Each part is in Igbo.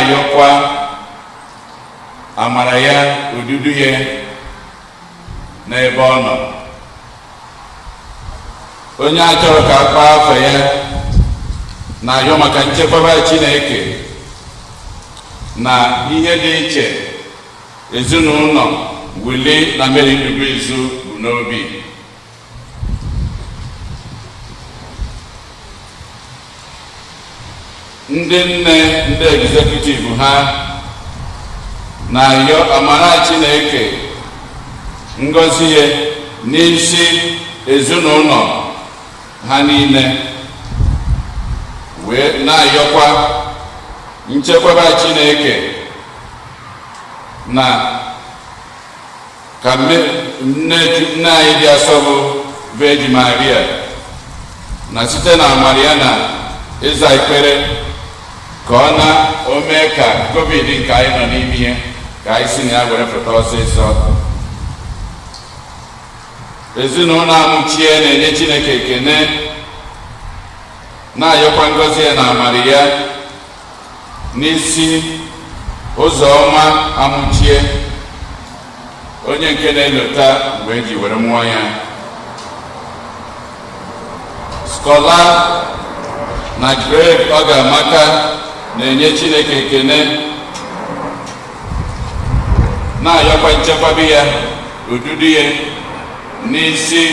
na-ayọkwa amara ya odudu ya n'ebe ọ nọ. Onye a chọrọ ka akpa afọ ya na-ayọ maka nchekwaba Chineke na ihe dị iche ezinụlọ Willie na Mary Ndubuizu bụ n'obi. Ndị nne ndị executive ha na-ayọ amara Chineke ngọzi ya n'isi ezinụlọ ha niile, wee na-ayọkwa nchekwaba Chineke na ka nne anyị dị asọ bụ Virgin Maria na site na amara ya na ịza ekpere ka ọ na-ome ka COVID nke anyị nọ n'ime ya ka anyị si na ya were pụta ọsịsọ. Ezinụlọ amụchie na-enye Chineke ekene, na-ayọkwa ngọzi ya na amara ya n'isi Ụzọma amụchie, onye nke na-elota mgbe eji were mụọ ya. Skọla na Greg Ọgamaka na-enye Chineke ekene, na-ayọkwa nchekwaba ya odudu ya n'isi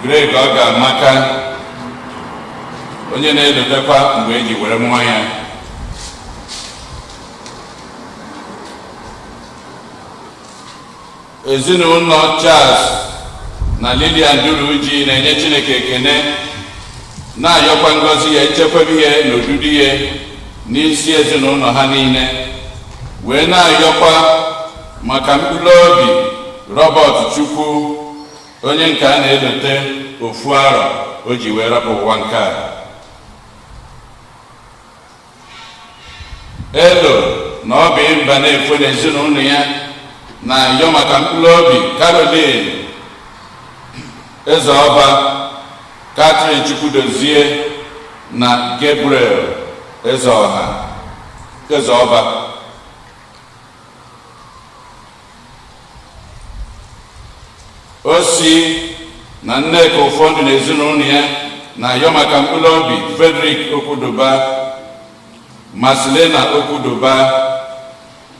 Greg Ọgamaka, onye na-elotekwa mgbe eji were mụọ ya. Ezinụlọ Charles na Lilian Duruji na-enye Chineke ekene, na-ayọkwa ngọzi ya echekwaba ya na odudu ya n'isi ezinụlọ ha niile, wee na-ayọkwa maka mkpụrụ obi Robert Chukwu, onye nke a na-elote ofu arọ o ji wee rapụ ụwa nke a. Elo na ọ bụ mba na-efo na ezinụlọ ya na-ayọ maka mkpụrụ obi Caroline Ezeọba, Catherine Chukwudozie na Gabriel Ezeọba. Osi na Nneka ụfọdụ na ezinụlọ ya na-ayọ maka mkpụrụ obi Frederick Okwudoba, Marcelina Okwudoba,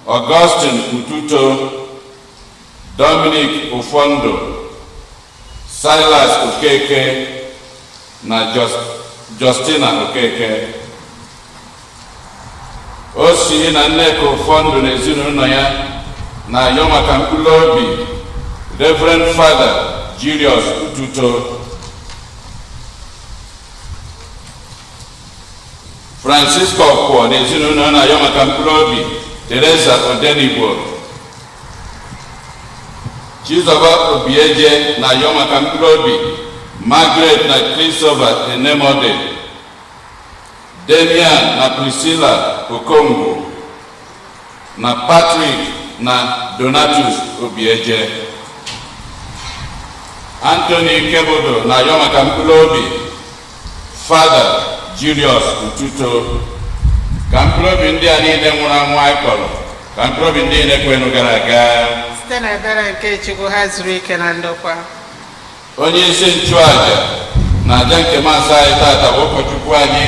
Augustine Ututo, Dominic Ufondo, Silas Okeke na Justina Okeke. Osi na Nneka ụfọdụ na ezinụlọ ya na-ayọ maka mkpụrụ obi Reverend Father Julius Ututo, Francisco Kwọ na ezinụlọ na-ayọ maka mkpụrụ obi Teresa Odenigbo, Chizoba Obieje na-ayọ maka mkpụrụ obi Margaret na Christopher Enemode, Damian na Priscilla Okongo na Patrick na Donatus Obieje. Anthony Kebodo na-ayọ maka mkpụrụ obi Father Julius Ututo. Ka mkpụrụ obi ndị a niile nwụrụ anwụ anyị kpọrọ, ka mkpụrụ obi ndị niile kwenụ gara aga site na ebere nke Chukwu ha zuru ike na ndokwa. Onye isi nchụaja na aja nke masị anyị tata bụ ụkọchukwu anyị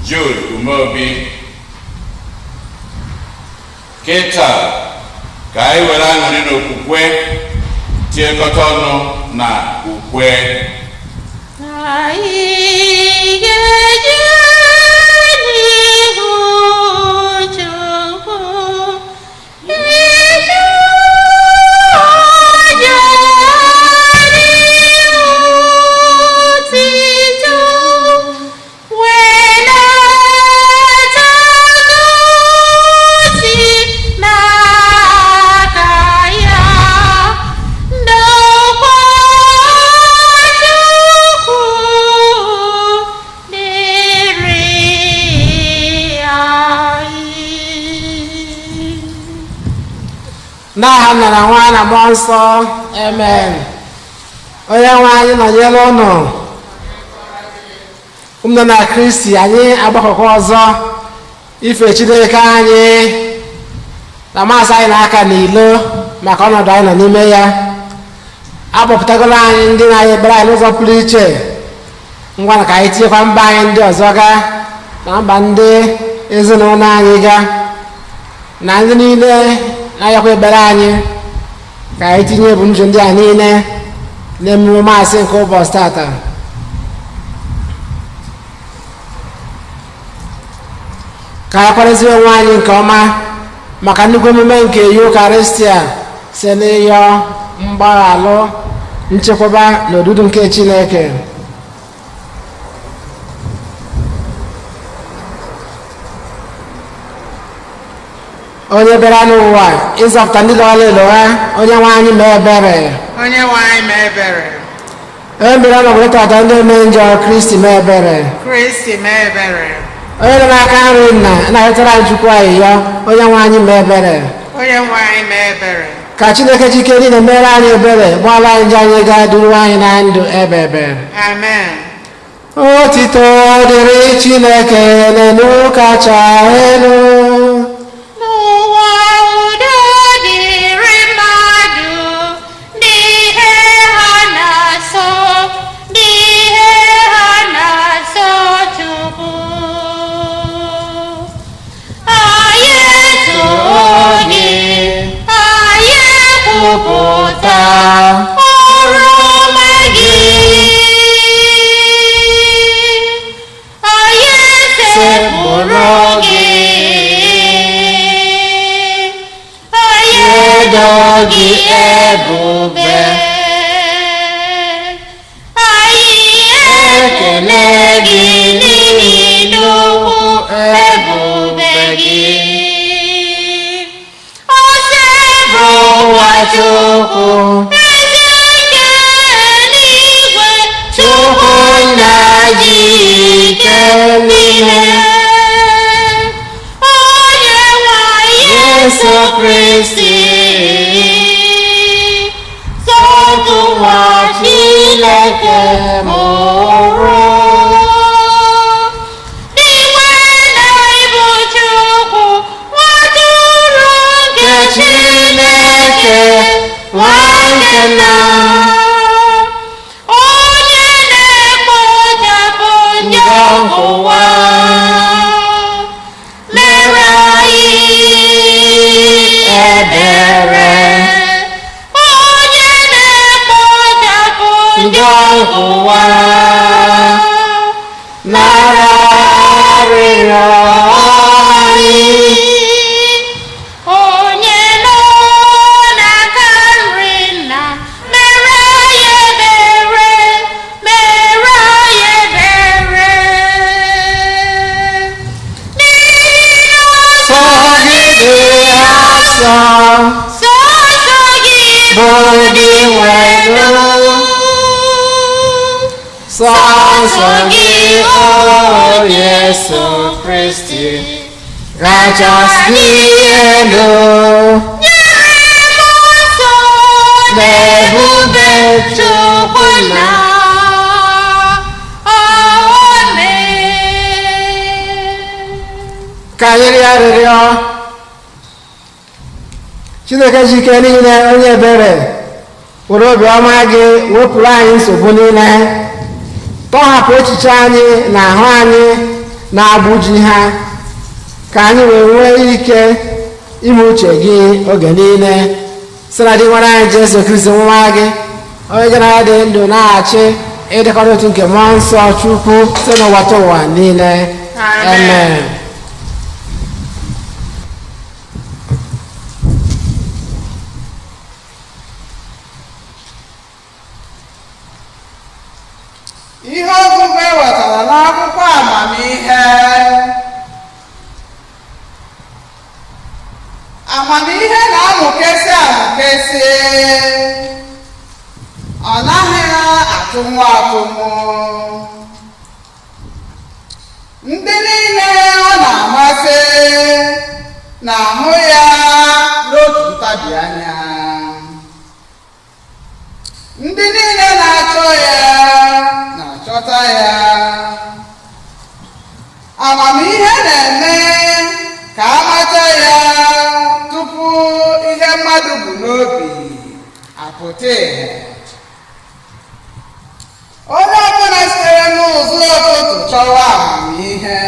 Jude Umeobi. Kịta ka anyị were aṅụrị n'okwukwe tiekọta ọnụ na ukwe. N'aha Nna na Nwa na Mmụọ Nsọ, amen. Onye nwe anyị nọnyere ụnụ. Ụmụnne na Kristi, anyị agbakọkwa ọzọ ife Chineke anyị na masị anyị n'aka n'ilo maka ọnọdụ anyị nọ n'ime ya. Akpọpụtagoro anyị ndị na-anyị ekpere anyị n'ụzọ pụrụ iche. Ngwa na ka anyị tinyekwa mba anyị ndị ọzọ ga na mba ndị ezinụlọ anyị ga na ndị niile na-ayakwa ekpere anyị ka anyị tinye ebumnuche ndị a niile n'emume maasị nke ụbọchị tata. Ka anyị kwarịzie onwe anyị nke ọma maka nnukwu emume nke Eucharistia site n'ịyọ mgbaghalụ, nchekwaba na odudu nke Chineke. Onye bịara n'ụwa ịzọpụta ndị lọrọ elo ha, onye nwe anyị mee ebere. Onye nwe anyị mee ebere. Onye bịara n'obodo tata ndị ome njọ, Kristi mee ebere. Kristi mee ebere. Onye nọ n'aka nri nna na-arịtara anyị Chukwu ayịyọ, onye nwe anyị mee ebere. Onye nwe anyị mee ebere. Ka Chineke jike niile mere anyị ebere, gbaala anyị njọ anyị gaa duru anyị na ndụ ebe. Amen. Otito dịrị Chineke n'elu kacha elu. N'ụwa udo dịrị mmadụ n'ihe ha na-asọ, n'ihe ha na-asọ Chukwu. Anyị etoni, anyị ekwupụta ọrụ ọma gị. Anyị esepụrụ gị. Anyị edo gị ebube. Anyị ekele gị n'ihi nnukwu ebube gị. Ose bụ ụwa Chukwu, eze nke eluigwe, Chukwu nna ji ike niile. Onye nwe anyị Yesu Kristi, Sọtụ nwa Chineke mụrụ. N'igwe na ịbụ Chukwu, nwatụrụ nke Chineke, nwa nke nna. Onye na-ekpochapụ njọ nke ụwa, mere anyị ebere. Onye na-ekpochapụ njọ nke ụwa, nara arịrịọ anyị. Onye nọ n'aka nri nna, mere anyị ebere, mere anyị ebere. N'ihi na Sọ gị dị asọ, sọsọ gị bụ ndị nwere. Sọsọ gị, o Yesu Kristi, kachasị elu. nyere m nsọ N'ebube Chukwu na Amen. ka anyị rịọ arịrịọ. Chineke jike niile, onye ebere, were obiọma gị wepụrụ anyị nsogbu niile, tọhapụ echiche anyị na ahụ anyị na-agbụji ha, ka anyị wee nwee ike ime uche gị oge niile, site na dị nwere anyị Jesu Kristi nwa gị, onye gara ya dị ndụ na-achị ịdịkọta otu nke mmụọ nsọ Chukwu site n'ụwa ta ụwa niile. Amen. Ihe ọgụgụ ewetara n'akwụkwọ amamihe. Amamihe na-amụkesị amụkesị, ọ naghị atụmụ atụmụ. Ndị niile ọ na-amasị na-ahụ ya n'otu ntabi anya. Ndị niile na-achọ ya na-achọta ya. Amamihe na-eme pụta ìhè. Onye ọbụla sitere n'ụzọ ụtụtụ chọwa amamihe,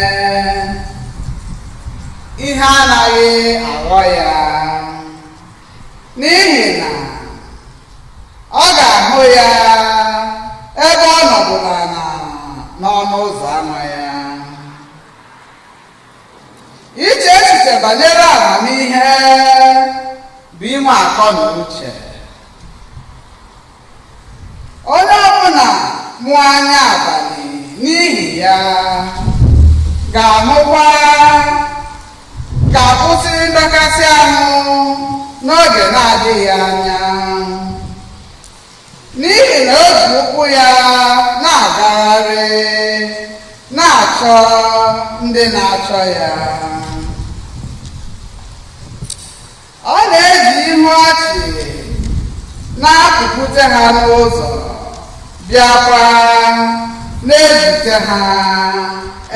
ihe anaghị aghọ ya, n'ihi na ọ ga-ahụ ya ebe ọ nọbụla n'ọnụ ụzọ ámá ya. Iche echiche banyere amamihe bụ inwe akọ na uche. Onye ọbụla mụọ anya abalị n'ihi ya ga-akwụsị ndọkasị ahụ n'oge na-adịghị anya, n'ihi na o ji ụkwụ ya na-agagharị na-achọ ndị na-achọ ya. Ọ na-eji ihu ọchị na-apụpụte ha n'ụzọ, bịakwa na-ezute ha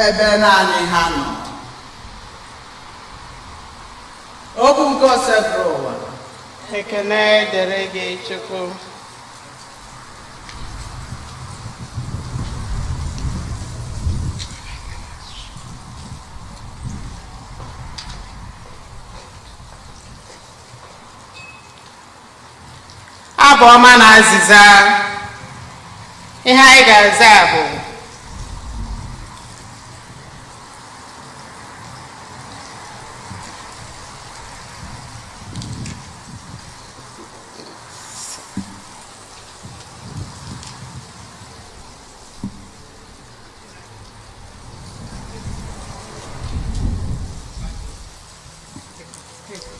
ebe naanị ha nọ. Okwu nke Osebụrụ ụwa. Ekene dịrị gị Chukwu. Abụ ọma na azịza. Ihe anyị ga-aza bụ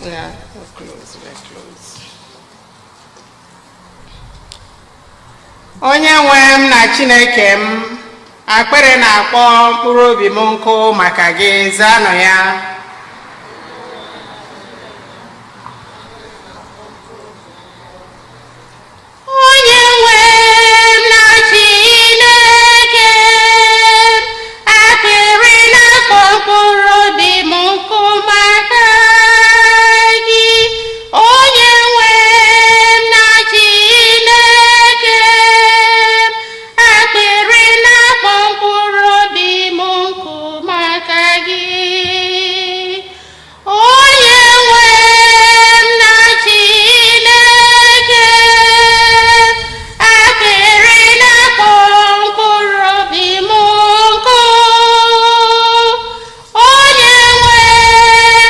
we're close. Onye nwe m na Chineke m, akpịrị na-akpọ mkpụrụ obi m nkụ maka gị, zaanụ ya. Onye nwe m na Chineke m, akpịrị na-akpọ mkpụrụ obi m nkụ maka gị. Onye nwe m na Chineke m, akpịrị na-akpọ mkpụrụ obi m nkụ maka gị. Onye nwe m na Chineke m, akpịrị na-akpọ mkpụrụ obi m nkụ. Onye nwe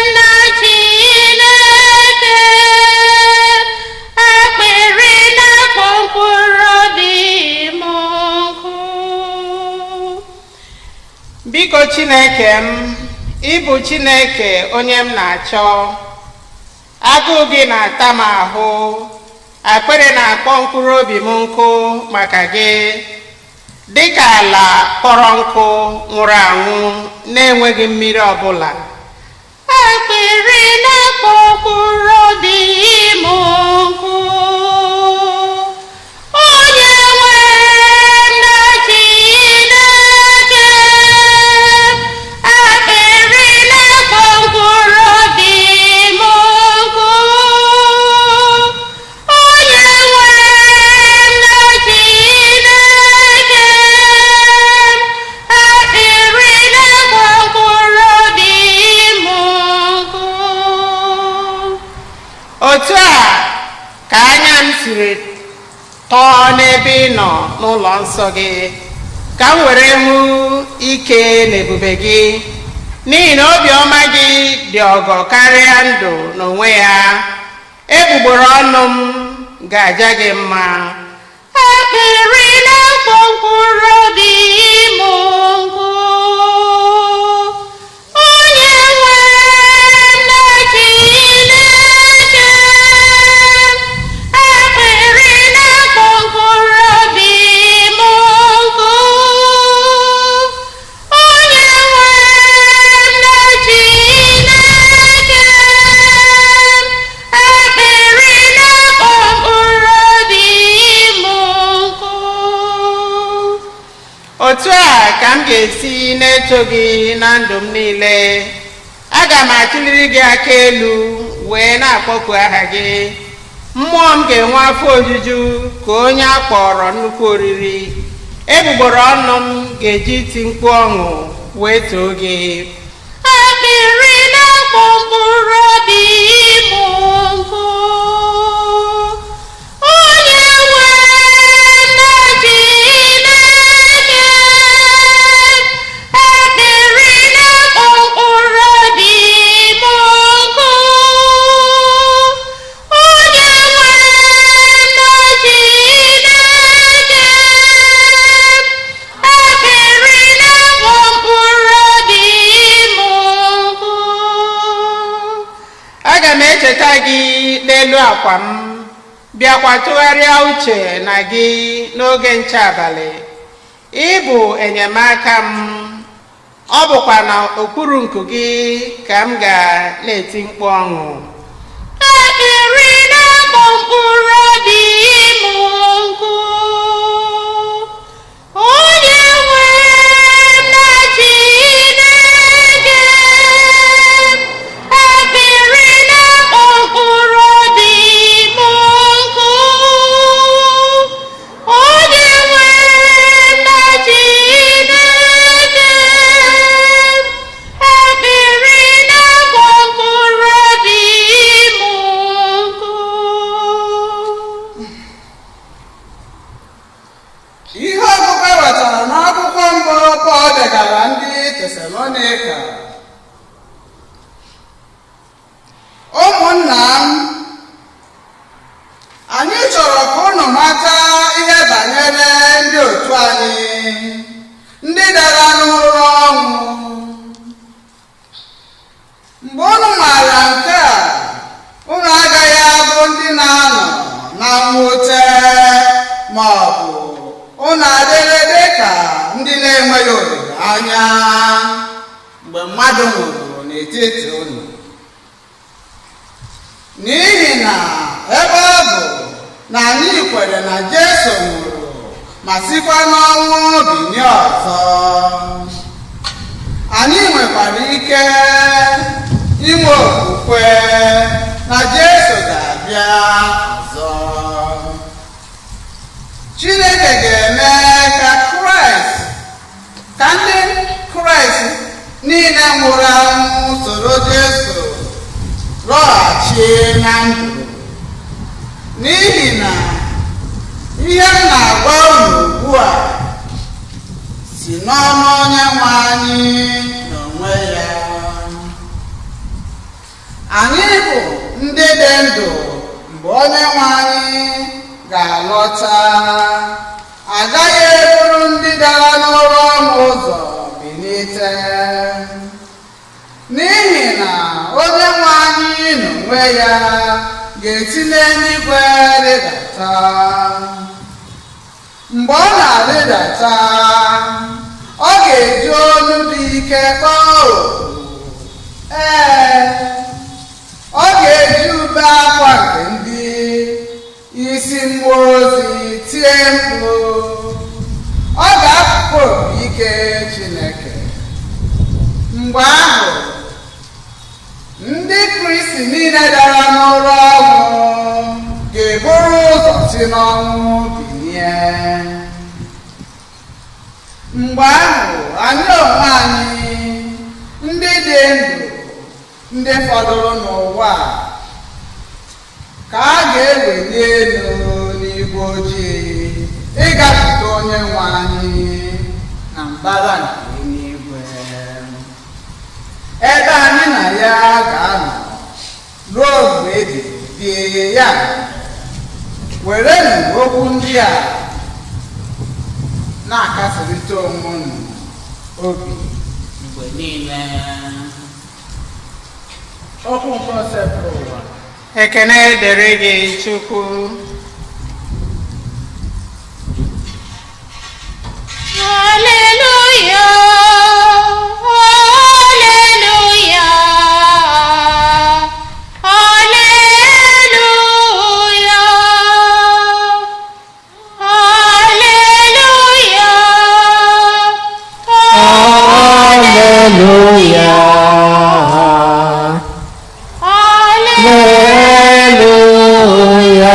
m na Chineke m, akpịrị na-akpọ mkpụrụ obi m nkụ. Biko Chineke m, ịbụ Chineke onye m na-achọ. Agụụ gị na-ata m ahụ, akpịrị na-akpọ mkpụrụ obi m nkụ maka gị, dịka ala kpọrọ nkụ nwụrụ anwụ na-enweghị mmiri ọbụla. Akpịrị na-akpọ mkpụrụ obi m nkụ. Onye nwe m na Chineke m, akpịrị na-akpọ mkpụrụ obi m nkụ. Onye nwe m na Chineke m, akpịrị na-akpọ mkpụrụ obi m nkụ. Otu a ka anya m siri tọọ n'ebe ị nọ n'ụlọ nsọ gị, ka m were hụ ike na ebube gị, n'ihi na obiọma gị dị ọgọ karịa ndụ n'onwe ya. Egbugbere ọnụ m ga-aja gị mma. Akpịrị na-akpọ mkpụrụ obi m nkụ. Onye nwe m na Chineke m, akpịrị na-akpọ mkpụrụ obi m nkụ. Onye nwe m na Chineke m, akpịrị na-akpọ mkpụrụ obi m nkụ. Otu a ka m ga-esi na-eto gị na ndụ m niile. Aga m achịliri gị aka elu wee na-akpọku aha gị. mmụọ m ga-enwe afọ ojuju ka onye a kpọrọ nnukwu oriri. Egbugbere ọnụ m ga-eji iti mkpu ọṅụ wee too gị. Akpịrị na-akpọ mkpụrụ obi ịmụ nkụ. Onye nwe na Chineke. Akpịrị na-akpọ mkpụrụ obi ịmụ nkụ. Onye nwe na Chineke. Akpịrị na-akpọ mkpụrụ obi ịmụ nkụ. Aga m echeta gị n'elu akwa m, bịakwa tụgharịa uche na gị n'oge nche abalị. Ị bụ enyemaka m, ọ bụkwa na okpuru nku gị ka m ga na-eti mkpu ọṅụ. Akpịrị na-akpọ mkpụrụ obi ịmụ nkụ. Onye nwe na Chineke. Akpịrị na-akpọ mkpụrụ obi ịmụ nkụ. Onye nwe na Chineke. Akpịrị na-akpọ mkpụrụ obi ịmụ nkụ. Ihe ọgụgụ ewetara n'akwụkwọ mbụ Pọl degara ndị Tesalonika. Ụmụnna m, anyị chọrọ ka unu mata ihe banyere ndị otu anyị, ndị dara n'ụra ọnwụ. Mgbe unu maara nke a, unu agaghị abụ ndị na-anọ na mwute, ma ọ bụ unu adịrị dị ka ndị na-enweghị olileanya mgbe mmadụ nwụrụ n'etiti unu. N'ihi na ebe ọ bụ na anyị kwere na Jesu nwụrụ ma sikwa n'ọnwụ bilie ọzọ, anyị nwekwara ike inwe okwukwe na Jesu ga-abịa ọzọ. Chineke ga-eme ka ndị Kraịst niile nwụrụ anwụ soro Jesu lọghachi na ndụ. N'ihi na ihe m na-agwa unu ugbu a si n'ọnụ Onyenwe anyị n'onwe ya. Anyị bụ ndị dị ndụ mgbe Onyenwe anyị ga-alọta. Agaghị eburu ndị dara n'ụra ọnwụ ụzọ bilite. N'ihi na Onyenwe anyị n'onwe ya ga-esi n'eluigwe rịdata. Mgbe ọ na-arịdata, ọ ga-eji olu dị ike kpọọ oku. Ọ ga-eji ube akwa nke ndị isi mmụọ ozi tie mkpu. Ọ ga-apụkwa opi ike Chineke. Mgbe ahụ, ndị Kristi niile dara n'ụra ọnwụ ga-eburu ụzọ si n'ọnwụ bilie. Mgbe ahụ, anyị onwe anyị ndị dị ndụ, ndị fọdụrụ n'ụwa ka a ga-eweli elu n'igwe ojii ịgafete Onyenwe anyị na mbara nke eluigwe, ebe anyị na ya ga-anọ ruo mgbe ebighị ya. Werenụ okwu ndị a na-akasịrịta onwe unu obi mgbe niile. Okwu nke osepụrụ ụwa. Ekene dịrị gị Chukwu. Hallelujah, hallelujah, hallelujah, hallelujah, hallelujah.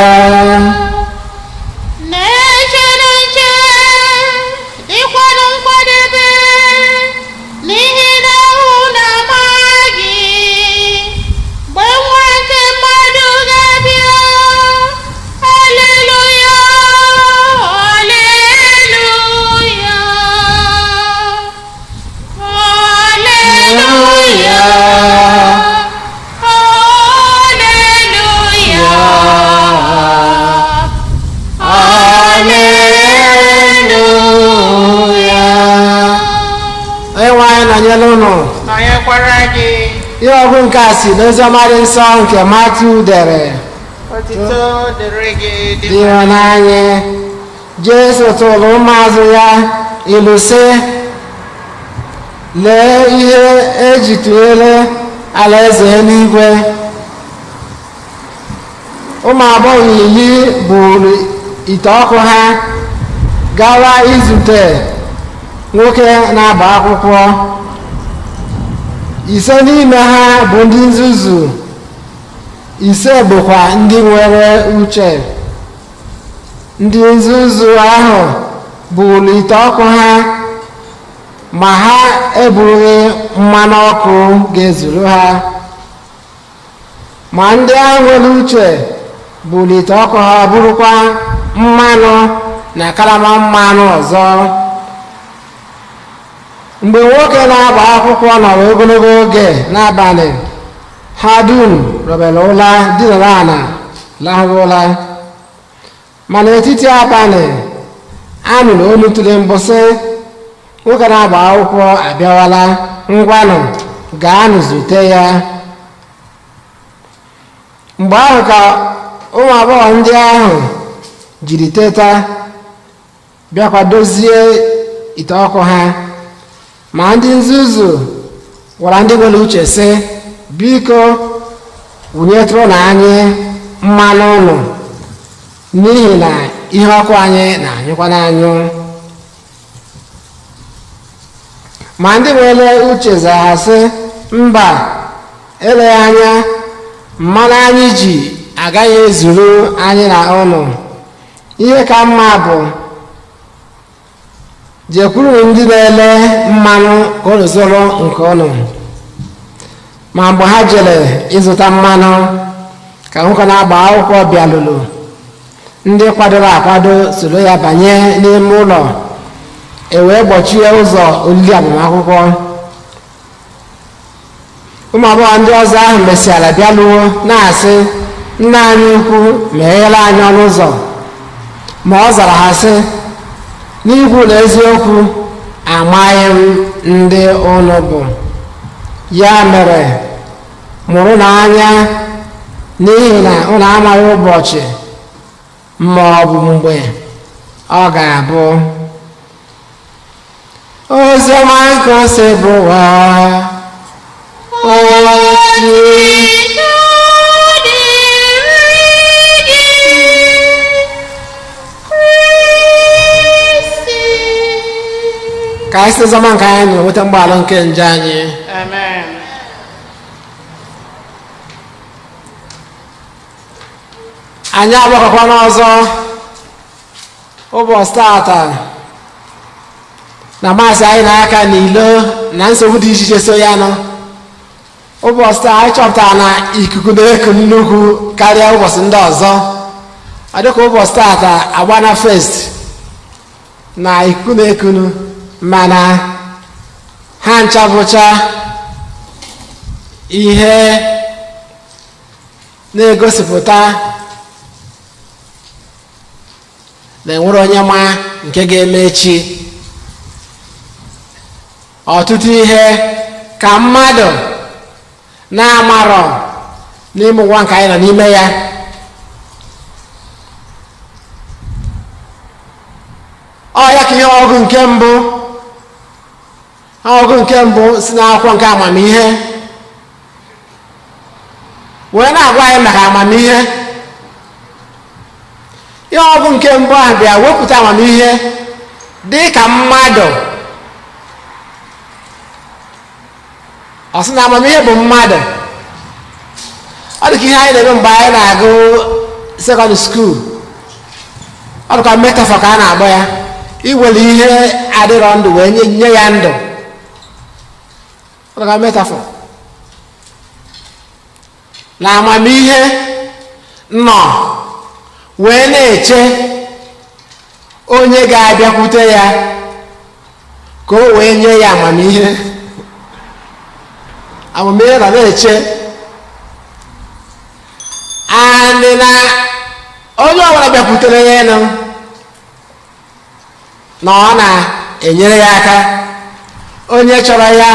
dịkwara gị. Ihe ọgụ nke a si n'oziọma dị nsọ nke Matiu dere. Otuto dịrị gị Dị ịhụnanya. Jesu tụrụ ụmụazụ ya ilu sị, lee ihe eji tụnyere alaeze eluigwe. Ụmụ agbọghọ 10 buru ite ọkụ ha gawa izute nwoke na-agba akwụkwọ. 5 n'ime ha bụ ndị nzuzu, 5 bụkwa ndị nwere uche. Ndị nzuzu ahụ buru ite ọkụ ha, ma ha eburughị mmanụ ọkụ ga-ezuru ha. Ma ndị ahụ nwere uche buru ite ọkụ ha, burukwa mmanụ na karama mmanụ ọzọ. Mgbe nwoke na-agba akwụkwọ nọrọ ogologo oge n'abalị, ha dum rọbere ụra, dinara ala, lahụrụ ụra. Ma n'etiti abalị, a nụrụ olu tiri mkpu sị, nwoke na-agba akwụkwọ abịawala, ngwanụ gaanụ zute ya. Mgbe ahụ ka ụmụ agbọghọ ndị ahụ jiri teta, bịakwa dozie ite ọkụ ha. Ma ndị nzuzu gwara ndị nwere uche sị, biko wụnyetụrụ na anyị mmanụ ụnụ, n'ihi na ihe ọkụ anyị na-anyụkwa n'anyụ. Ma ndị nwere uche zara sị, mba, eleghị anya mmanụ anyị ji agaghị ezuru anyị na ụnụ. Ihe ka mma bụ jekwuru ndị na-ele mmanụ ka ụnụ zụrụ nke ụnụ. Ma mgbe ha jere ịzụta mmanụ, ka nwoke na-agba akwụkwọ bịalụrụ. Ndị kwadoro akwado soro ya banye n'ime ụlọ, wee gbochie ụzọ olili agbamakwụkwọ. Ụmụ agbọghọ ndị ọzọ ahụ mesịara bịaluo na-asị, nna anyị ukwu, meghere anyị ọnụ ụzọ. Ma ọ zara ha sị, n'ikwu na eziokwu, amaghị m ndị ụnụ bụ. Ya mere, mụrụ n'anya, n'ihi na ụnụ amaghị ụbọchị ma ọ bụ mgbe ọ ga-abụ. Oziọma nke o si bụwa ka anyị si oziọma nke anyị na-enweta mgbaghara nke njọ anyị. Amen. Anyị agbakọkwa n'ọzọ ụbọchị tata na maasị anyị n'aka n'ilo na nsogbu dị iche iche so ya nọ. Ụbọchị taa anyị chọpụtara na ikuku na-eku nnukwu karịa ụbọchị ndị ọzọ. Ọ dịka ụbọchị tata agbana fest na ikuku na-ekunu, mana ha ncha bụcha ihe na-egosipụta na enwere onye ma nke ga-eme echi. Ọtụtụ ihe ka mmadụ na-amarọ n'ime ụwa nke anyị nọ n'ime ya. Ọ ya ka ihe ọgụ nke mbụ si n'akwụkwọ nke amamihe wee na-agwa anyị maka amamihe. Ihe ọgụ nke mbụ ahụ bịa wepụta amamihe dị ka mmadụ. Ọ sị na amamihe bụ mmadụ. Ọ dị ka ihe anyị na-eme mgbe anyị na-agụ sekọndịrị skuul. Ọ dịka metafọ ka a na-agba ya, iwere ihe adịrọ ndụ wee nye ya ndụ. Ọ dịka metafọ na amamihe nọ wee na-eche onye ga-abịakwute ya ka o wee nye ya amamihe. Amamihe nọ na-eche andị na onye ọbụla bịakwutere ya enu na ọ na-enyere ya aka. Onye chọrọ ya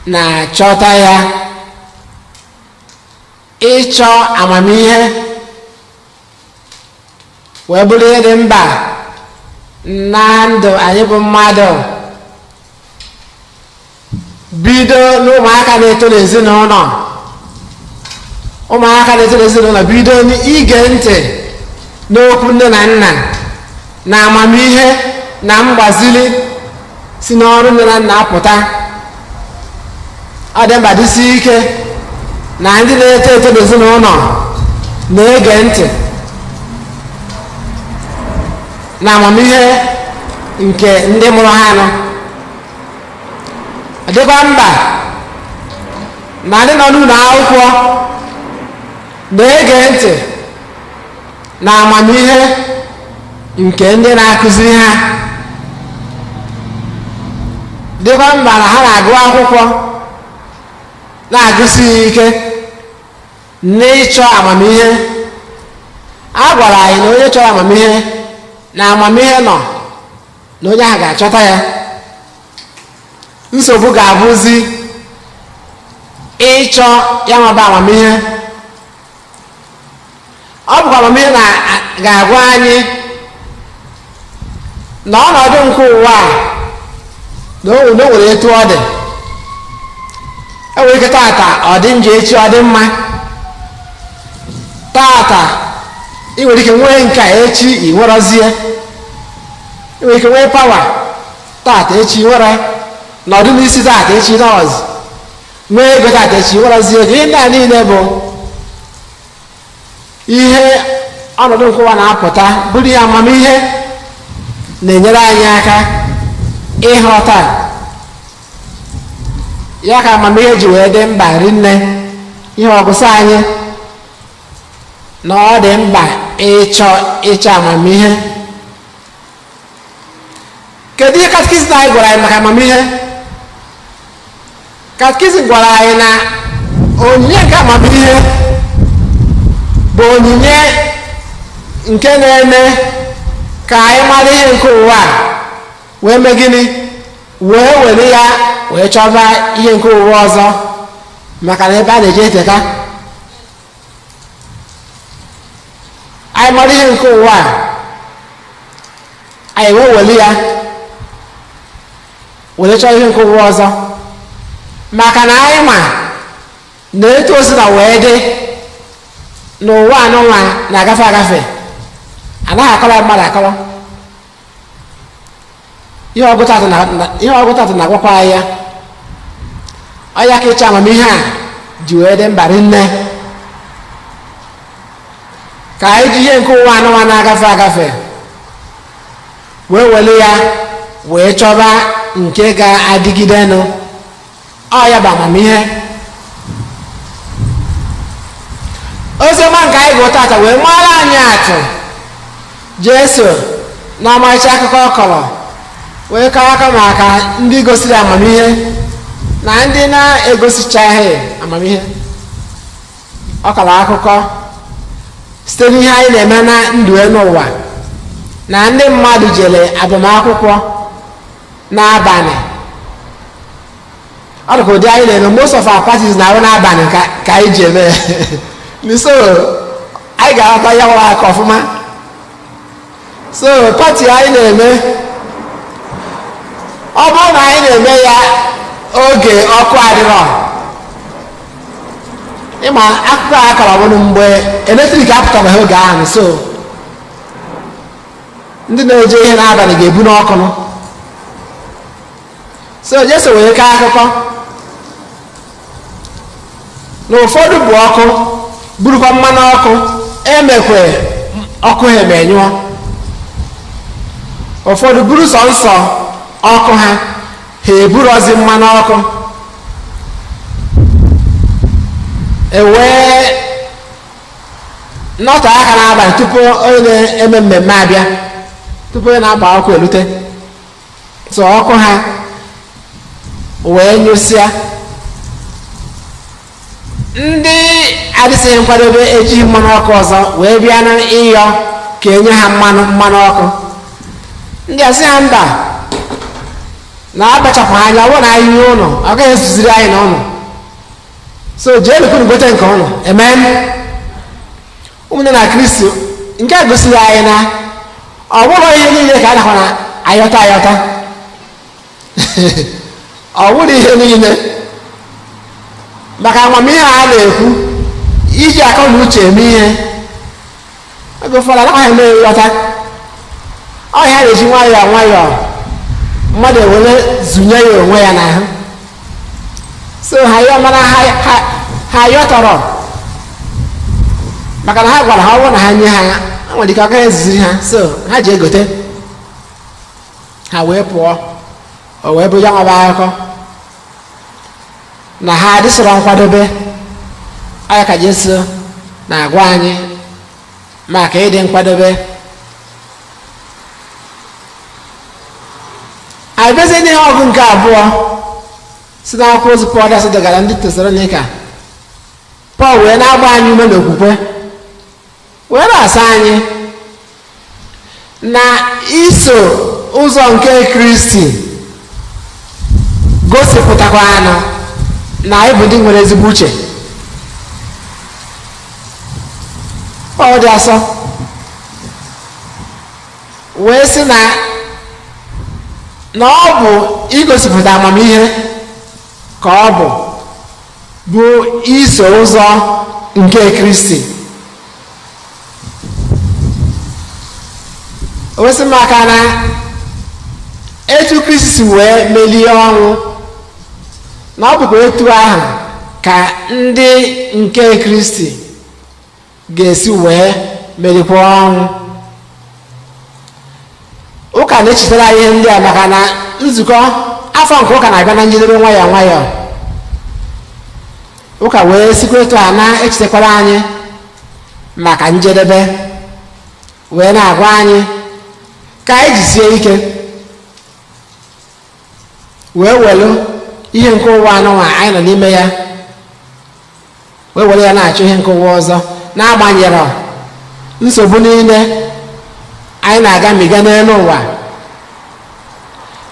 na-achọta ya ịchọ amamihe wee bụrụ ihe dị mkpa na ndụ anyị bụ mmadụ, bido n'ụmụaka na-eto n'ezinụlọ. Ụmụaka na-eto n'ezinụlọ bido n'ige ntị n'okwu nne na nna na amamihe na mgbazili si n'ọrụ nne na nna apụta. Ọ dị mkpa dịsi ike na ndị na-eto eto n'ezinụlọ na-ege ntị na amamihe nke ndị mụrụ ha nọ. Ọ dịkwa mkpa na ndị nọ n'ụlọ akwụkwọ na-ege ntị na amamihe nke ndị na-akụziri ha. Dịkwa mkpa na ha na-agụ akwụkwọ na-agụsi ike n'ịchọ amamihe. A gwara anyị na onye chọrọ amamihe na amamihe nọ na onye ahụ ga-achọta ya. Nsogbu ga-abụzi ịchọ ya nwaba amamihe. Ọ bụkwa amamihe ga-agwa anyị na ọnọdụ nke ụwa na o nwere etu ọ dị. Enwere ike tata ọ dị njọ, echi ọ dị mma. Tata ị nwere ike nwee nka, echi ị nwerozie. Ị nwere ike nwee pawa tata, echi ị nwere nọdụ n'isi tata, echi nọọzụ. Nwee ego tata, echi ị nwerozie ego. Ihe ndị a niile bụ ihe ọnọdụ nke ụwa na-apụta bụrụ ihe amamihe na-enyere anyị aka ịghọta. Ya ka amamihe ji wee dị mkpa rinne. Ihe ọgụsị anyị na ọ dị mkpa ịchọ amamihe. Kedu ihe katikizim anyị gwara anyị maka amamihe? Katikizim gwara anyị na onyinye nke amamihe bụ onyinye nke na-eme ka anyị mara ihe nke ụwa wee mee gịnị, wee were ya wee chọba ihe nke ụwa ọzọ, maka na ebe a na-eje eteka. Anyị mara ihe nke ụwa anyị wee were ya were chọọ ihe nke ụwa ọzọ, maka na anyị ma na etu o si na wee dị n'ụwa anụnwa na-agafe agafe, anaghị akọrọ mmadụ akọrọ. Ihe ọgụtatụ na-agwakwa anyị ya. Ọ ya ka ịchọ amamihe a ji wee dị mkpa rinne, ka anyị ji ihe nke ụwa anụnwa na-agafe agafe wee were ya wee chọba nke ga-adịgidenụ. Ọ ya bụ amamihe. Oziọma nke anyị gụrụ tata wee mara anyị atụ Jesu na ọmarịcha akụkọ ọ kọrọ wee kọọ aka maka ndị gosiri amamihe na ndị na-egosichaghị amamihe. Ọ kọrọ akụkọ site n'ihe anyị na-eme na ndụ n'ụwa, na ndị mmadụ jere agbamakwụkwọ n'abalị. Ọ dịka ụdị anyị na-eme, most of our parties na-arụ n'abalị ka anyị ji eme so anyị ga-aghọta ya nwere aka ọfụma. So pati anyị na-eme, ọ bụrụ na anyị na-eme ya oge ọkụ adịrọ, ịma akụkọ a kọrọ bụrụ mgbe eletrik apụtara ha oge ahụ. So ndị na-eje ihe n'abalị ga-ebu n'ọkụ. So Jesu wee kọọ akụkọ na ụfọdụ bụ ọkụ burukwa mmanụ ọkụ, emekwe ọkụ ha emenyụọ. Ụfọdụ buru sọnsọ ọkụ ha eburozi mmanụ ọkụ. Ewee nọtọ aka n'abalị tupu onye na-eme mmemme abịa, tupu onye na-agba ọkụ elute. So ọkụ ha wee nyụsịa. Ndị adịsịghị nkwadobe ejighị mmanụ ọkụ ọzọ wee bịa na ịyọ ka enye ha mmanụ ọkụ. Ndị asị ha mba na-abachapụ anya ọ bụrụ na anyị nye ụlọ ọ gaghị esuziri anyị n'ụlọ. So jee lukunu gote nke ụlọ. Amen. Ụmụnne na Kristi, nke a gosiri anyị na ọ bụrụ ihe niile ka a nakwa na ayọta ayọta. Ọ bụrụ ihe niile, maka amamihe a na-ekwu iji akọ na uche eme ihe oge ụfọdụ anaghị eme nghọta. Ọhịa na-eji nwayọọ nwayọọ mmadụ ewere zụnye ya onwe ya n'ahụ. So mana ha yọtọrọ maka na ha gwara ha ọ bụrụ na ha nye ha nwere ike ọ gaghị eziziri ha. So ha ji egote ha wee pụọ. O wee bụ ya nwaba akụkọ na ha adịsịrọ nkwadobe. Anya ka Jesu na-agwa anyị maka ịdị nkwadobe. Anyị bezie n'ihe ọgụ nke abụọ si n'akwụkwọ ozi Pọl degara ndị Tesalonika. Pọl wee na-agba anyị ume n'okwukwe wee na-asa anyị na iso ụzọ nke Kristi gosipụtakwana na anyị bụ ndị nwere ezigbo uche. Pọl dị asọ wee sị na ọ bụ igosipụta amamihe ka ọ bụ iso ụzọ nke Kristi. O wee sị maka na etu Kristi si wee melie ọnwụ na ọ bụkwa etu ahụ ka ndị nke Kristi ga-esi wee merikwa ọnwụ. Ụka na-echetara ihe ndị a maka na nzukọ afọ nke ụka na-abịa na njedebe nwayọọ nwayọọ. Ụka wee sikwa etu a na-echetakwara anyị maka njedebe wee na-agwa anyị ka anyị jisie ike wee welu ihe nke ụwa anụnwa anyị nọ n'ime ya wee were ya na-achọ ihe nke ụwa ọzọ, n'agbanyeghị nsogbu niile anyị na-agamiga n'elu ụwa.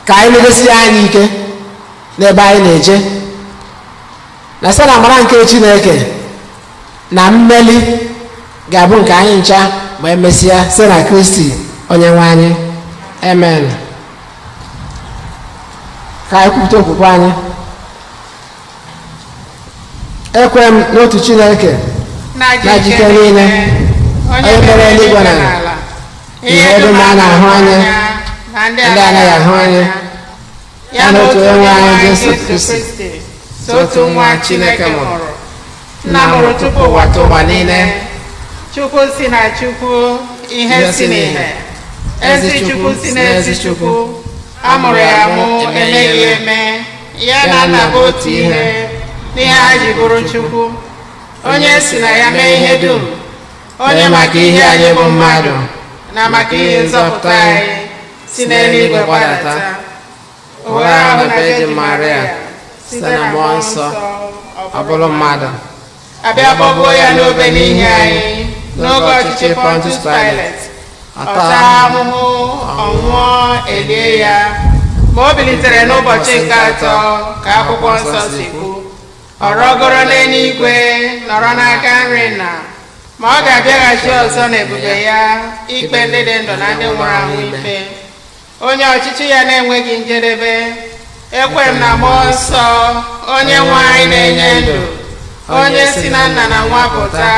Ka anyị medosie anyị ike n'ebe anyị na-eje na site na amara nke Chineke na mmeli ga-abụ nke anyị ncha ma emesịa site na Kristi Onyenwe anyị. Amen. Ka anyị kwupụta okwukwe anyị. Ekwe m n'otu Chineke na jike niile, onye mere eluigwe na ala, ihe dum a na-ahụ anya na ndị anaghị ahụ anya, ya na otu onye anyị Jesu Kristi, otu nwa Chineke mụrụ, nna mụrụ tupu ụwa tụọ ụwa niile, Chukwu si na Chukwu, ihe si n'ihe, ezi Chukwu si n'ezi Chukwu, a mụrụ ya amụ, emeghị eme, ya na nna bụ otu ihe n'ihe a ji bụrụ Chukwu, onye si na ya mee ihe dum, onye maka ihe anyị bụ mmadụ na maka ihe nzọpụta anyị si n'eluigwe gbadata. O wee ahụ na Virgin Maria site na Mmụọ Nsọ ọ bụrụ mmadụ, abịa gbagbuo ya n'obe n'ihi anyị n'oge ọchịchị Pontius Pilate, ọ taa ahụhụ, ọ nwụọ, elie ya, ma o bilitere n'ụbọchị nke atọ ka akwụkwọ nsọ si kwu, ọ rọgoro n'eluigwe nọrọ n'aka nri Nna, ma ọ ga-abịaghachi ọzọ n'ebube ya ikpe ndị dị ndụ na ndị nwụrụ anwụ ikpe. Onye ọchịchị ya na-enweghị njedebe. Ekwe m na Mmụọ Nsọ, onye nwe anyị na-enye ndụ, onye si na Nna na Nwa pụta,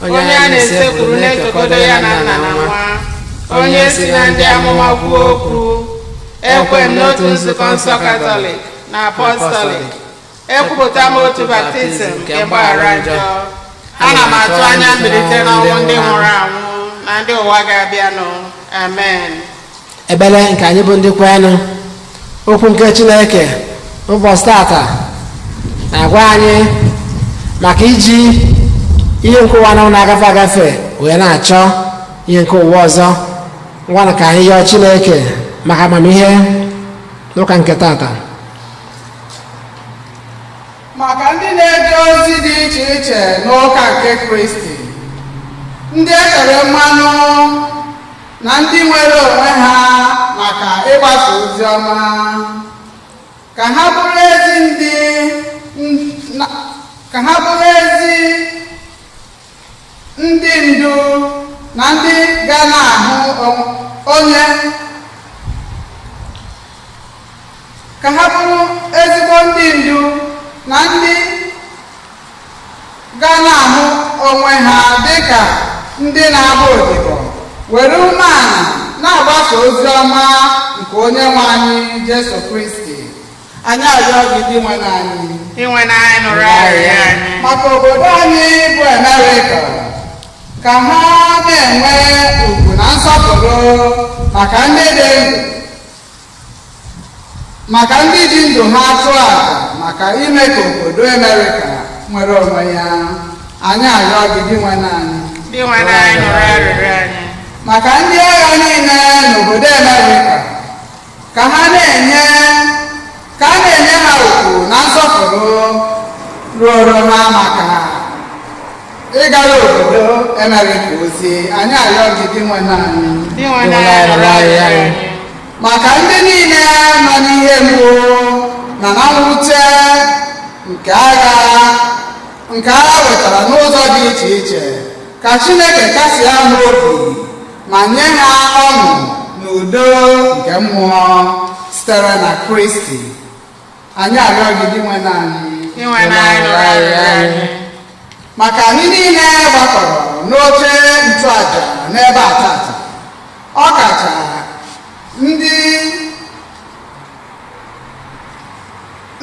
onye a na-esekpuru na-ekekọdo ya na Nna na Nwa, onye si na ndị amụma kwuo okwu. Ekwe m n'otu nzukọ nsọ Katọlik na Apọstọlik. Ekwupụta m otu baptizim nke mgbaghara njọ. Ana m atụ anya mbilite n'ọnwụ ndị nwụrụ anwụ na ndị ụwa ga-abịanụ. Amen. Ebere nke anyị bụ ndị kwenụ okwu nke Chineke ụbọchị tata na-agwa anyị maka iji ihe nke ụwa na-agafe agafe wee na-achọ ihe nke ụwa ọzọ. Ngwa ka anyị yọọ Chineke maka amamihe n'ụka nke tata. Maka ndị na-eje ozi dị iche iche n'ụka nke Kristi, ndị etere mmanụ na ndị nwere onwe ha maka ịgbasa ozi ọma, ka ha bụrụ ezi ndị ndu na ndị ga na-ahụ onye ka ha bụrụ ezigbo ndị ndu na ndị ga na-ahụ onwe ha dịka ndị na-agba odibo were umeala na-agbasa ozi ọma nke onye nwe anyị Jesu Kristi. Anyị arịọ gị dị nwe n'anyị maka obodo anyị bụ Amerịka, ka ha na-enwe ugwu na nsọpụrụ maka ndị dị ndụ, maka ndị ji ndụ ha atụ àjà maka ime ka obodo Amerịka nwere onwe ya. Anyị arịọ gị dị nwe n'anyị maka ndị agha niile n'obodo Amerịka, ka a na-enye ha ugwu na nsọpụrụ ruoro ha maka ịgara obodo Amerịka ozi. Anyị arịọ gị dị nwe n'anyị maka ndị niile nọ n'ihe mgbu na mwute nke agha wetara n'ụzọ dị iche iche, ka Chineke kasịa ha obi ma nye ha ọṅụ na udo nke mmụọ sitere na Kristi. Anyị arịọ gị dị nwe n'anyị maka anyị niile gbakọrọ n'oche ntụaja n'ebe a tata, ọ kacha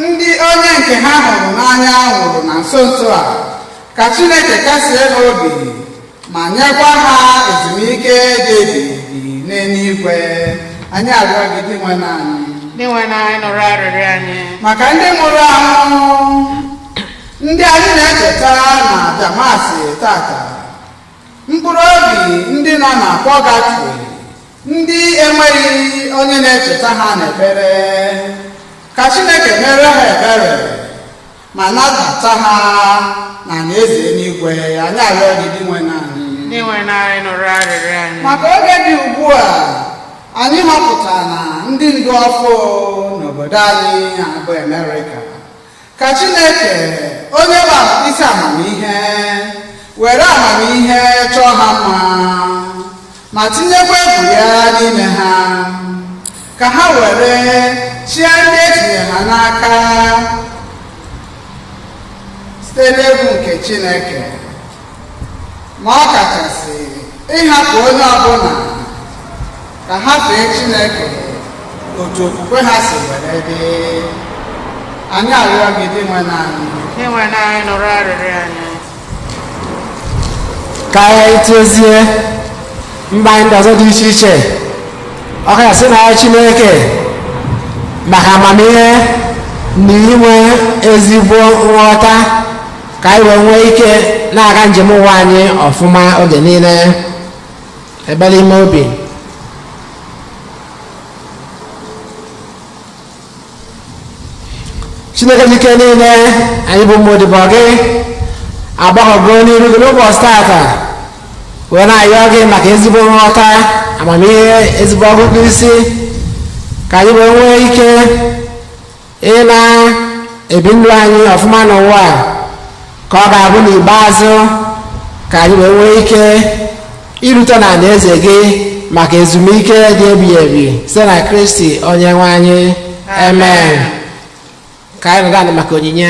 ndị onye nke ha hụrụ n'anya nwụrụ na nso nso a, ka Chineke kasie ha obi ma nyekwa ha ezumike dị ebighị n'eluigwe. Anyị arịọ gị dị nwe n'anyị maka ndị nwụrụ anwụ, ndị anyị na-echeta na Damasi tata, mkpụrụ obi ndị nọ na pọgatri, ndị enweghị onye na-echeta ha n'ebere, ka Chineke mere ha ebere ma nabata ha na alaeze eluigwe. Anyị arịọ gị dị nwe n'anyị maka oge dị ugbu a anyị họpụtara na ndị ndu ọfụ n'obodo anyị bụ Amerịka, ka Chineke onye gbara isi amamihe were amamihe chọọ ha mma ma tinyekwa egwu ya n'ime ha, ka ha were chịa ndị etinye ha n'aka site n'egwu nke Chineke, ma ọ kachasị ịhapụ onye ọbụla ka ha fee Chineke otu okwukwe ha si were dị. Anyị arịọ gị dị nwe n'anyị ka anyị tiezie mba anyị ndị ọzọ dị iche iche, ọ kachasị na Chineke maka amamihe na inwe ezigbo nghọta, ka anyị wee nwee ike na-aga njem ụwa anyị ọfụma oge niile ebele ime obi. Chineke dike niile, anyị bụ ụmụodibo gị agbakọgo n'iru gị n'ụbọchị tata wee na-ayọ gị maka ezigbo nghọta, amamihe, ezigbo ọgụgụ isi, ka anyị wee nwee ike ị na-ebi ndụ anyị ọfụma n'ụwa, ka ọ ga-abụ n'ikpeazụ ka anyị wee nwee ike irute na alaeze gị maka ezumike dị ebighị ebi site na Kristi onye nwe anyị. Amen. Ka anyị nọdụ maka onyinye.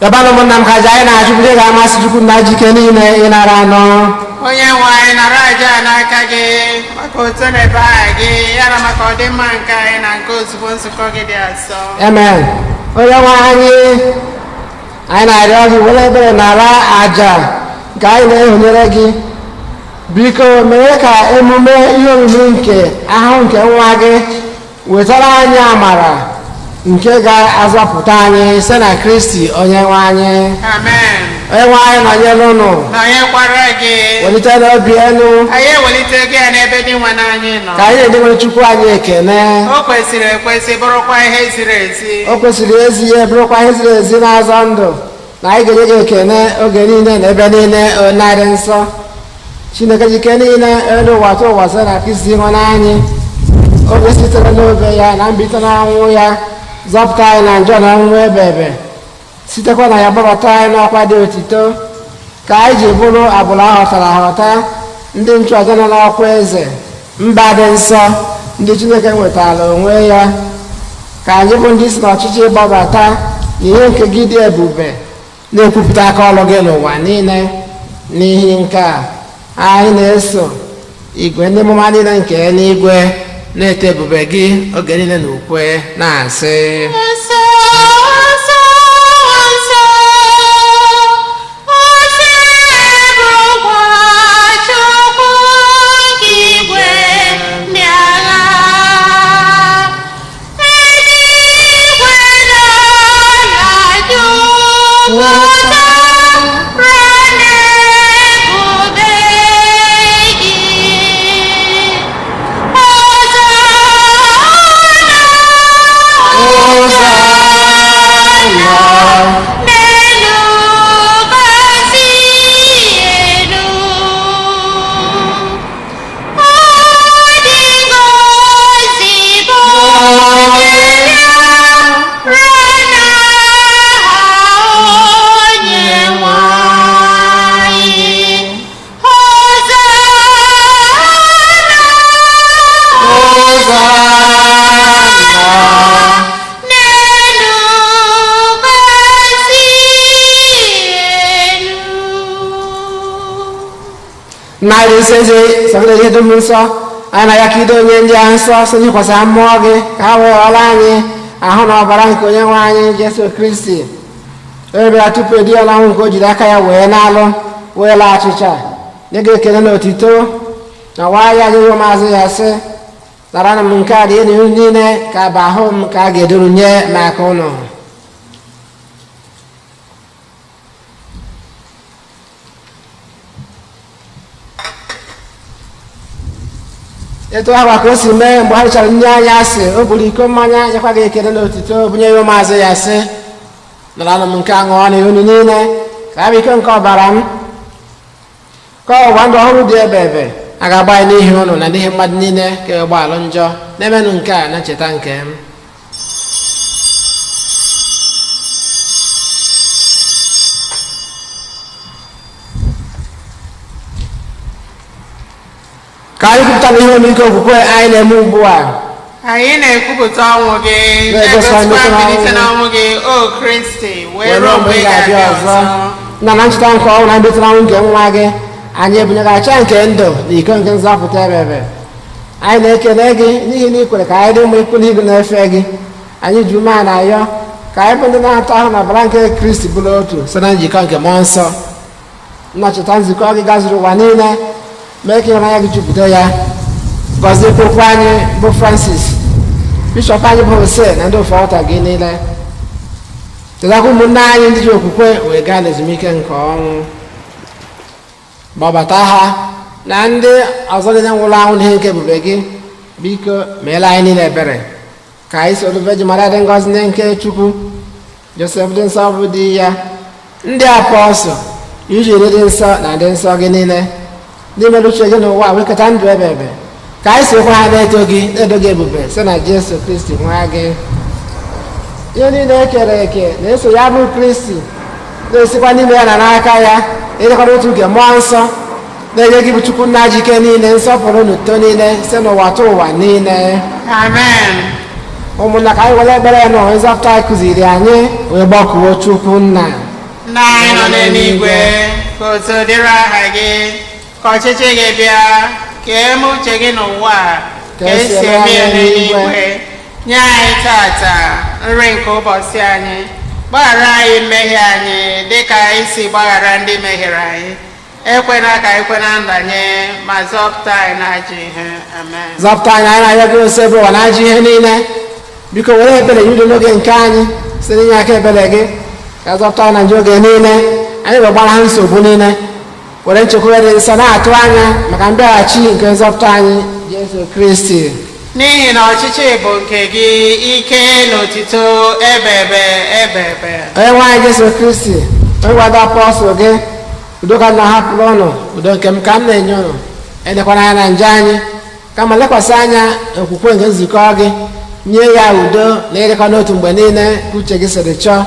Yabanụ ụmụnna m ka aja anyị na-achụpụta ga-amasị Chukwu na jike niile ịnara anọ. Onye nwe anyị nara aja n'aka gị maka otu na ebe aha gị yana maka ọdịmma nke anyị na nke ozugbo nzukọ gị dị asọ. Amen. Onye nwe anyị na-arịọ gị were ebere nara aja nke anyị na-ehonyere gị. Biko mee ka emume ihe omume nke ahụ nke nwa gị wetara anyị amara nke ga-azọpụta anyị site na Kristi onye nwe anyị. Amen. Onye nwe anyị nọnyere unu. Nọnyekwara gị. Welite n'obi elu. Anyị ewelite gị ya n'ebe dị nwa n'anyị nọ. Ka anyị na-edewere Chukwu anyị ekene. O kwesịrị ekwesị bụrụkwa ihe ziri ezi. O kwesịrị ezi ihe bụrụkwa ihe ziri ezi n'azọ ndụ na anyị ga-enye gị ekene oge niile na ebe niile narị nsọ. Chineke jike niile elu ụwa tụ ụwa site na Kristi ịhụnanya oge sitere n'obe ya na mbite n'ọnwụ ya zọpụta anyị na njọ na ọnwụ ebe ebe sitekwa na ya gbabata anyị n'ọkwa dị otito ka anyị ji bụrụ agbụrụ ahọtara ahọta ndị nchụaja nọ n'ọkwa eze mba dị nsọ ndị Chineke nwetara onwe ya ka anyị bụ ndị si n'ọchịchị gbabata n'ihe nke gị dị ebube na-ekwupụta aka ọrụ gị n'ụwa niile. N'ihi nke a anyị na-eso igwe ndị mmụọ niile nke n'igwe na-eto ebube gị oge niile na ukwe na-asị narị ise sọgide ihe dum nsọ anyị na ya ka ide onye ndị a nsọ so nyekwasị mmụọ gị ka ha wee ghọrọ anyị ahụ na ọbara nke onye nwe anyị Jesu Kristi onye bịara tupu edi ya n'ọnwụ nke o jiri aka ya wee na-alụ wee laa achịcha nye gị ekele na otito na nwa ya nyere maazị ya sị nara m nke a dị elu niile ka bụ ahụ m ka a ga-eduru nye maka ụnụ. Etu ahụ ka o si mee mgbe ha richara nri anya asị o buru iko mmanya nyekwa gị ekele na otito bunye ya maazị ya sị nara m nke a ṅụọ na unu niile ka abụ iko nke ọbara m ka ọgba ndụ ọhụrụ dị ebe ebe a ga-agba anyị n'ihi ụnụ na n'ihi mmadụ niile ka gbaalụ njọ na-emenụ nke a na ncheta nke m. Ka anyị kwupụta ihe omike okwukwe anyị na-eme ugbu a. Anyị na-ekwupụta ọnwụ gị na-egosikwa mbilite n'ọnwụ gị o Kristi wee ruo mgbe ị ga-abịa ọzọ. Na ncheta nke ọnwụ na mbilite n'ọnwụ nke nwa gị anyị ebunyeghachi nke ndụ na iko nke nzọpụta ebebe. Anyị na-ekele gị n'ihi na ị kwere ka anyị dị mma ikwu n'ihu na-efe gị. Anyị ji ume a na-ayọ ka anyị bụ ndị na-atọ ahụ na ọbara nke Kristi bụrụ otu so na njikọ nke mmụọ nsọ. Nnọchite nzukọ gị gazuru ụwa niile mee ka ịhụnanya gị jupụta ya. Gọzie okwu anyị bụ Francis, bishọp anyị bụ Jose na ndị ofe ọta gị niile. Chetakwa ụmụnne anyị ndị ji okwukwe wee gaa n'ezumike nke ọnwụ. Gbabata ha na ndị ọzọ niile nwụrụ anwụ n'ihe nke ebube gị. Biko meela anyị niile ebere ka anyị soro Virgin Maria dị ngọzi ndị nke Chukwu, Joseph dị nsọ bụ di ya, ndị apọstọl ijiri dị nsọ na ndị nsọ gị niile ndị mere uche gị n'ụwa wekọta ndụ ebe ebe ka anyị sokwa ha na-eto gị na-edo gị ebube site na Jesu Kristi nwa gị. Ihe niile ekere eke na-eso ya bụ Kristi na-esikwa n'ime ya na n'aka ya na-edekọta otu nke mmụọ nsọ na-enye gị bụ Chukwu nna jike niile nsọpụrụ na uto niile site n'ụwa tụ ụwa niile. Amen. Ụmụnna ka anyị were ekpere ya na nzọpụta anyị kụziri anyị wee gbakụọ Chukwu nna. na anyị nọ n'eluigwe ka otu dịrị aha gị ka ọchịchị gị bịa ka eme uche gị n'ụwa ka esi eme ya n'eluigwe. Nye anyị tata nri nke ụbọchị anyị, gbaghara anyị mmehie anyị dịka anyị si gbaghara ndị mehiere anyị, ekwena ka anyị kwe na ndanye ma zọpụta anyị n'ajọ ihe. Amen. Zọpụta anyị anyị na-arịọ gị ose bụ ụwa n'ajọ ihe niile. Biko were ebere yudo n'oge nke anyị site n'inye aka ebere gị ka zọpụta anyị na njọ oge niile. Anyị gbagbara ha nsogbu niile, were nchekwube dị nsọ na-atụ anya maka mbịaghachi nke nzọpụta anyị Jesu Kristi. N'ihi na ọchịchị bụ nke gị, ike na otito ebebe ebebe. Onye nwe anyị Jesu Kristi, onye gwado apọstụl gị, udo ka na hapụrụ ụnụ, udo nke m ka m na-enye ụnụ. Edekwana anya na njọ anyị, kama lekwasị anya okwukwe nke nzukọ gị, nye ya udo na ịdịkọ n'otu mgbe niile ka uche gị siri chọọ,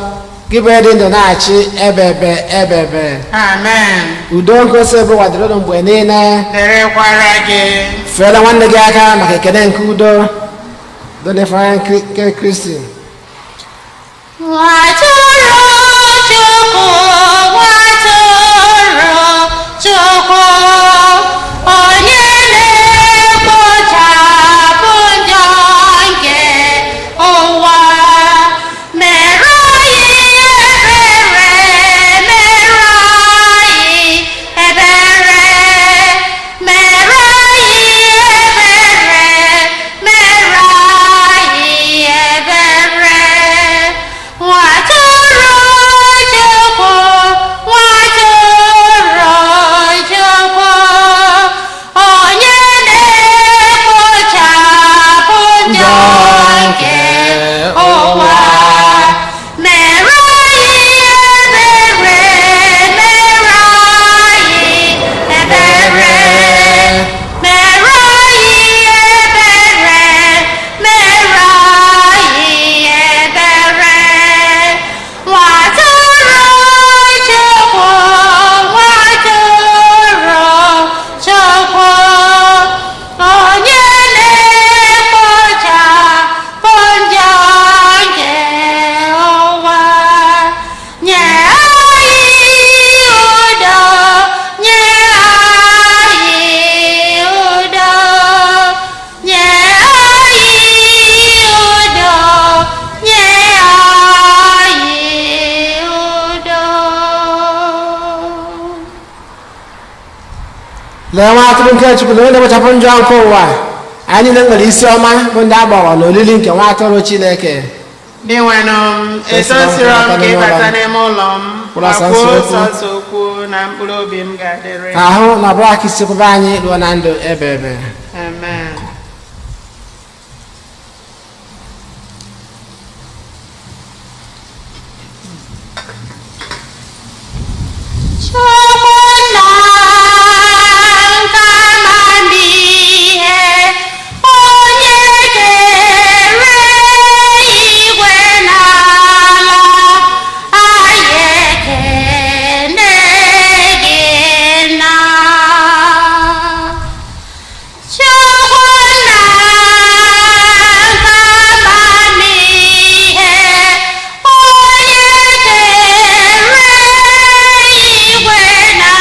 gị bụ ịdị ndụ na-achị ebebe ebebe. Amen. Udo nke ose bụ wadoro ụnụ mgbe niile. Dịrịkwara gị. Feela nwanne gị aka maka ekele nke udo donefere nke Kristi. Lee nwa atụrụ nke Chukwu na onye na-ewechapụ njọ nke ụwa, anyị niile nwere isi ọma bụ ndị agbọghọ na olili nke nwa atụrụ Chineke. Dị nwenụ m, esosiro m ka ịbata n'ime ụlọ m, ma kwuo sọsọ okwu na mkpụrụ obi m ga-adịrị. Ka ahụ na ọbụla aka isi kwụba anyị ruo na ndụ ebe ebe. Amen. When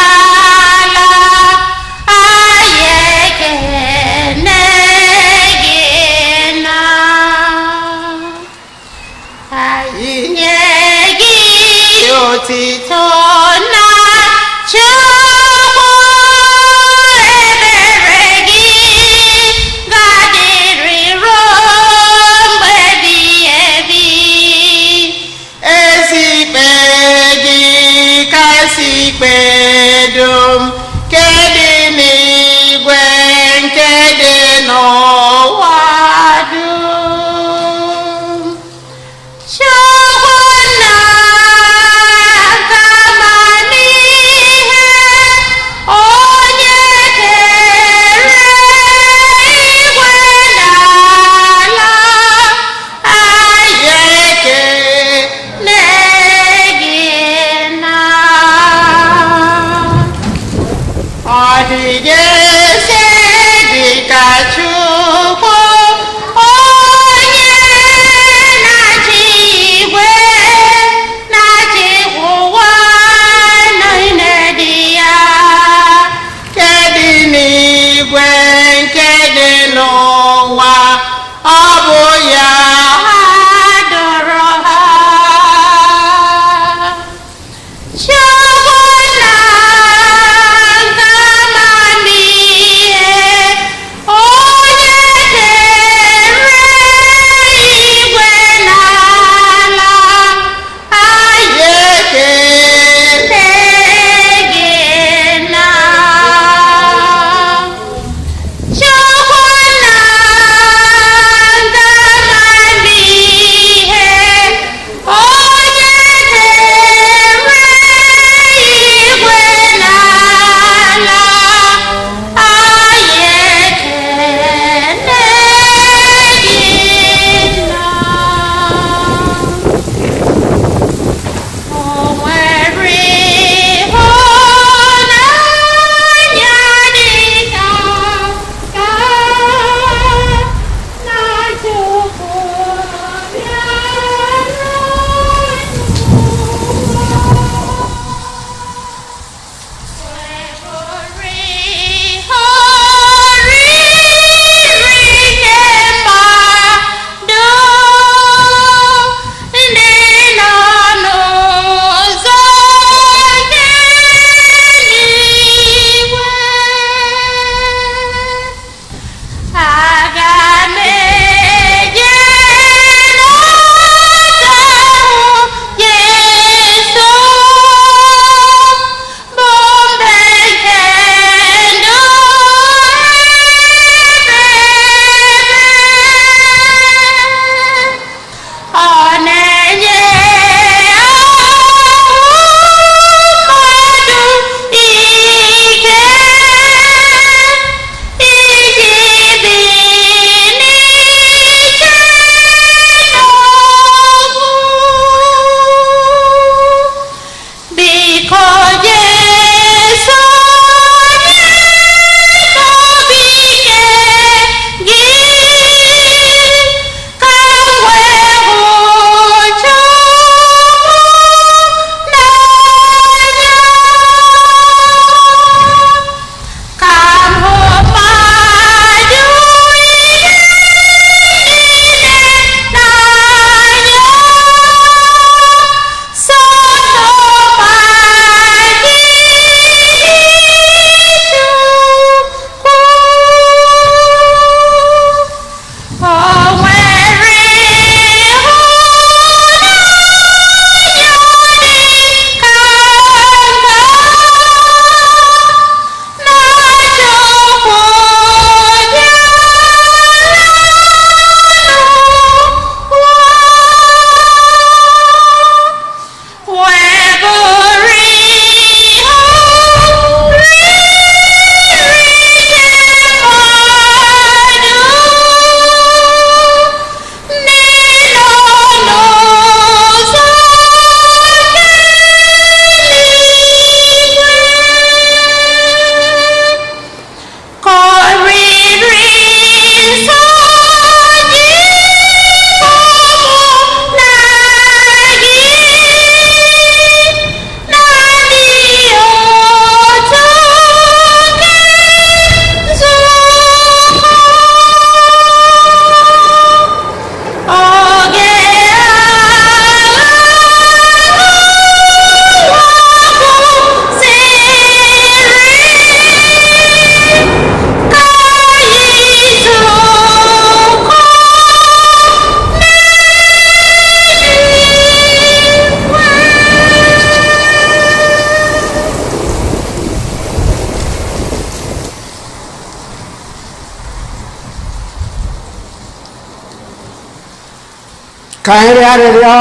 ka anyị rịọ arịrịọ.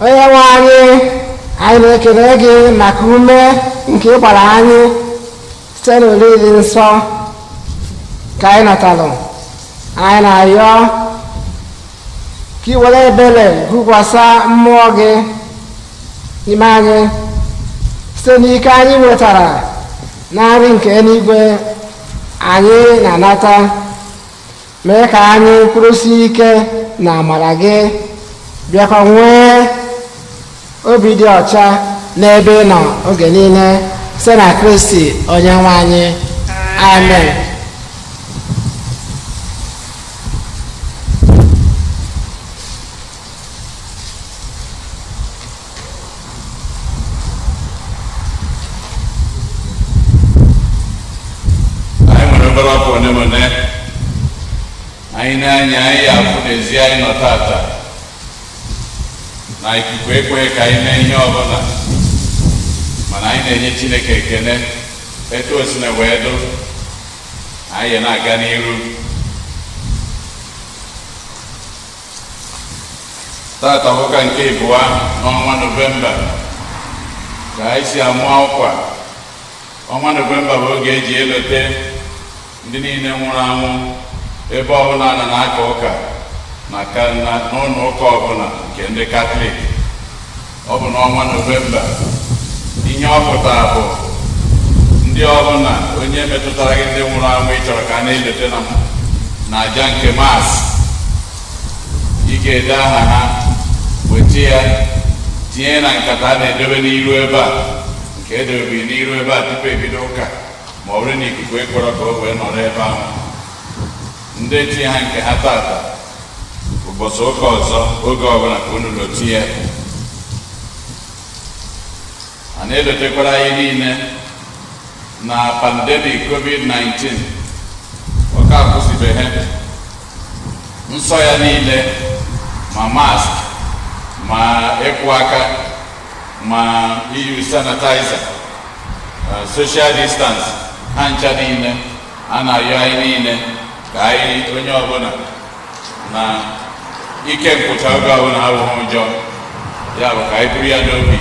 Onye nwe anyị na-ekele gị maka ume nke ị gbara anyị site n'olili nsọ ka anyị natalụ. Anyị na-arịọ ka ị were ebere gụkwasa mmụọ gị n'ime anyị site n'ike anyị nwetara na nri nke eluigwe anyị na-anata. Mee ka anyị kwụrụsie ike na amara gị, bịakwa nwee obi dị ọcha n'ebe ị nọ oge niile site na Kristi onye nwe anyị. Amen. anyị na-anya anyị afụ n'ezi anyị nọ tata na ikuku ekwe ka anyị mee ihe ọbụla, mana anyị na-enye Chineke ekele etu o si na wee dụ anyị na-aga n'iru. Tata bụ ụka nke ịbụọ n'ọnwa Nọvemba ka anyị si amụ ọkwa. Ọnwa Nọvemba bụ oge eji elote ndị niile nwụrụ anwụ ebe ọbụla a na-aka ụka n'ụlọ ụka ọbụla nke ndị Katọlik. Ọ bụ n'ọnwa Nọvemba. Ihe ọ pụtara bụ ndị ọbụla onye metụtara gị ndị nwụrụ anwụ ị chọrọ ka a na-elote na aja nke Maas, ị ga-ede aha ha, weta ya, tinye na nkata a na-edobe n'iru ebe a, nke edobere n'iru ebe a tupu ebido ụka, ma ọ bụrụ na ikuku ekwere ka o wee nọrọ ebe ahụ. Ndị tinye ha nke ha tata ụbọchị ụka ọzọ oge ọbụla ka unu lotie ya. A na-elotekwara anyị niile na pandemic COVID-19 ọka akwụsịbeghị. Nsọ ya niile, ma mask, ma ịkwụ aka, ma iyu sanitizer, social distance, ha ncha niile a na-arịọ anyị niile ka anyị onye ọbụla na ike nkwụcha oge ọbụla abụghị ụjọ, ya bụ ka anyị buru ya n'obi